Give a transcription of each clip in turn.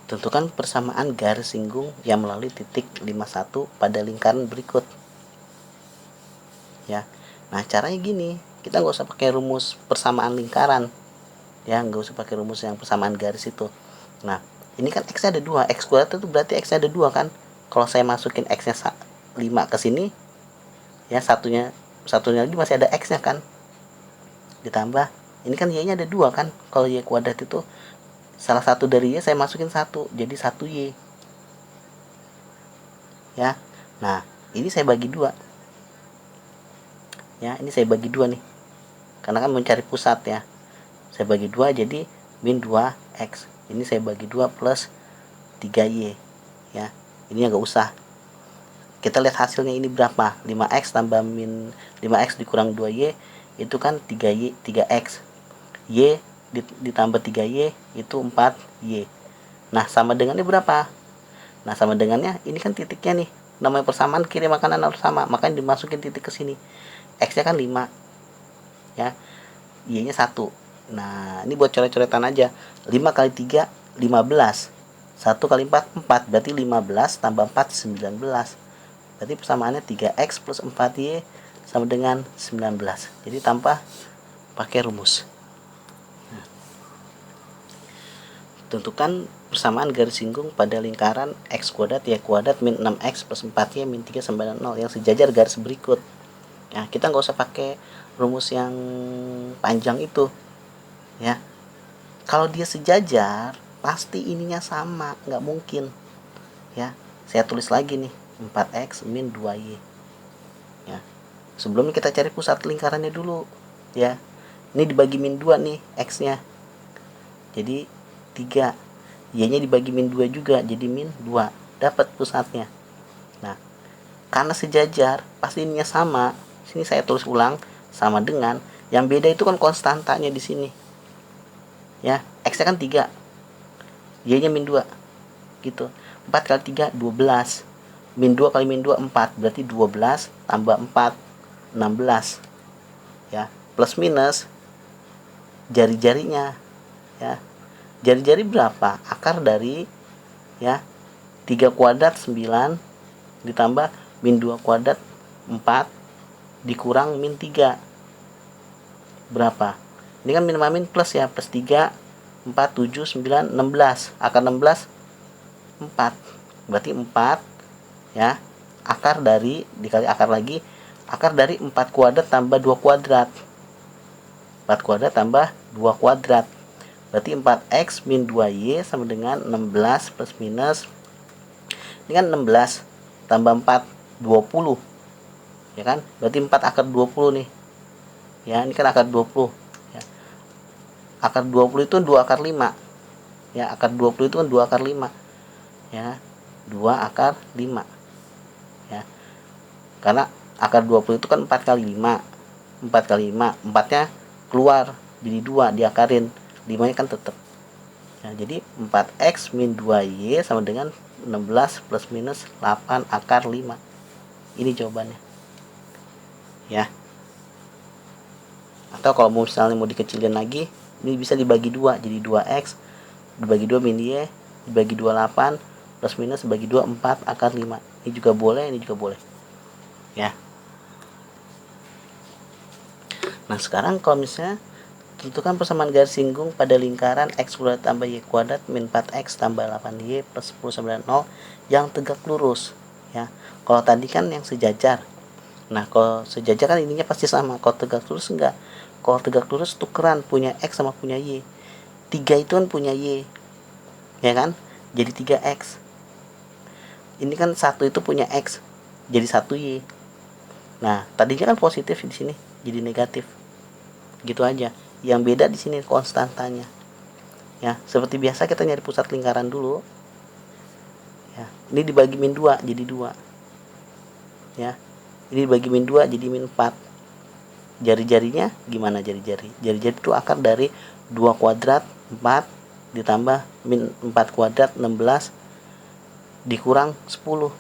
Tentukan persamaan garis singgung yang melalui titik 51 pada lingkaran berikut. Ya, nah caranya gini, kita nggak usah pakai rumus persamaan lingkaran, ya nggak usah pakai rumus yang persamaan garis itu. Nah, ini kan x ada 2, x kuadrat itu berarti x ada 2 kan. Kalau saya masukin x nya 5 ke sini, ya satunya lagi masih ada x nya kan, ditambah ini kan y nya ada 2 kan. Kalau y kuadrat itu salah satu dari y saya masukin 1, jadi 1y, ya. Nah, ini saya bagi 2, ya ini saya bagi 2 nih, karena kan mencari pusat ya. Saya bagi 2 jadi min 2x, ini saya bagi 2 plus 3y, ya ini nggak usah. Kita lihat hasilnya ini berapa, 5x tambah min 5x dikurang 2y itu kan 3x, y ditambah 3y itu 4y. Nah sama dengannya berapa? Nah sama dengannya ini kan titiknya nih, namanya persamaan kiri makanan harus sama, makanya dimasukin titik ke sini. X nya kan 5, ya y nya 1. Nah ini buat coret-coretan aja, 5 kali 3 15, 1 kali 4 4, berarti 15 tambah 4 19, berarti persamaannya 3x plus 4y sama dengan 19. Jadi tanpa pakai rumus. Nah, tentukan persamaan garis singgung pada lingkaran x kuadrat y kuadrat min 6x plus 4y min 3 sama dengan 0 yang sejajar garis berikut. Nah, kita nggak usah pakai rumus yang panjang itu, ya. Kalau dia sejajar, pasti ininya sama, nggak mungkin, ya. Saya tulis lagi nih, 4x min 2y, ya. Sebelumnya kita cari pusat lingkarannya dulu, ya. Ini dibagi min 2 nih, x-nya. Jadi 3. Y-nya dibagi min 2 juga, jadi min 2. Dapat pusatnya. Nah, karena sejajar, pasti ininya sama. Sini saya tulis ulang, sama dengan, yang beda itu kan konstantanya di sini. Ya, x-nya kan 3. Y-nya min 2. Gitu. 4 kali 3 12. Min 2 kali min 2 4, berarti 12 tambah 4 16. Ya, plus minus jari-jarinya, ya. Jari-jari berapa? Akar dari, ya, 3 kuadrat 9 ditambah min 2 kuadrat 4 dikurang min 3 berapa? Ini kan min sama min plus ya, plus 3 4 7 9 16, akar 16 4, berarti 4, ya, akar dari dikali akar lagi, akar dari 4 kuadrat tambah 2 kuadrat, 4 kuadrat tambah 2 kuadrat, berarti 4x min 2y sama dengan 16 plus minus, ini kan 16 tambah 4 20, ya kan, berarti 4 akar 20 nih, ya ini kan akar 20, ya. Akar 20 itu 2 akar 5, ya akar 20 itu kan 2 akar 5, ya 2 akar 5, ya karena akar 20 itu kan 4 kali 5, 4 kali 5, 4 nya keluar jadi 2 diakarin, 5 nya kan tetap, ya, jadi 4x min 2y sama dengan 16 plus minus 8 akar 5. Ini jawabannya, ya. Atau kalau misalnya mau dikecilin lagi, ini bisa dibagi 2 jadi 2x dibagi 2 min y dibagi 2 8 plus minus dibagi 2 4 akar 5. Ini juga boleh, ini juga boleh, ya. Nah sekarang kalau misalnya tentukan persamaan garis singgung pada lingkaran x kuadrat tambah y kuadrat min 4x tambah 8y plus 10 sama dengan 0 yang tegak lurus, ya. Kalau tadi kan yang sejajar. Nah kalau sejajar kan ininya pasti sama, kalau tegak lurus enggak. Kalau tegak lurus tukeran punya x sama punya y. 3 itu kan punya y, ya kan, jadi 3x. Ini kan 1 itu punya x, jadi 1y. Nah tadinya kan positif di sini jadi negatif, gitu aja. Yang beda di sini konstantanya, ya. Seperti biasa kita nyari pusat lingkaran dulu, ya. Ini dibagi min 2 jadi 2, ya. Ini dibagi min 2 jadi min 4. Jari-jarinya gimana? Jari-jari itu akar dari 2 kuadrat 4 ditambah min 4 kuadrat 16 dikurang 10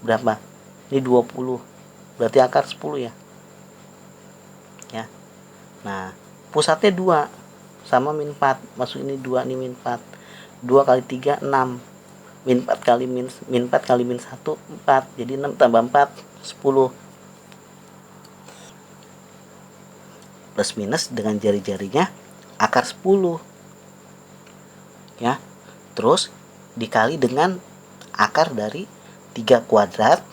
berapa? Ini 20, berarti akar 10, ya. Ya. Nah pusatnya 2, sama min 4. Masuk ini 2 ini min 4. 2 kali 3 6. Min 4 kali min 4 kali min 1 4. Jadi 6 tambah 4 10. Plus minus dengan jari-jarinya akar 10. Ya. Terus dikali dengan akar dari 3 kuadrat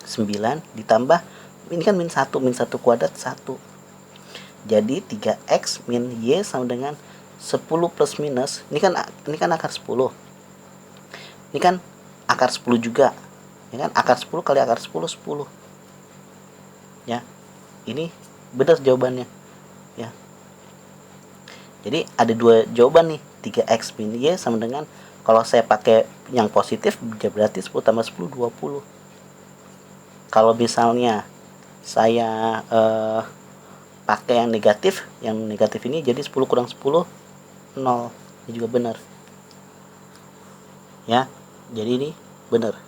9 ditambah ini kan min 1 kuadrat 1. Jadi 3x min y sama dengan 10 plus minus. Ini kan akar 10. Ini kan akar 10 juga. Ya kan? Akar 10 kali akar 10 10. Ya. Ini benar jawabannya. Ya. Jadi ada dua jawaban nih. 3x min y sama dengan, kalau saya pakai yang positif berarti 10 tambah 10 20. Kalau misalnya saya pakai yang negatif ini jadi 10 kurang 10 0. Ini juga benar. Ya. Jadi ini benar.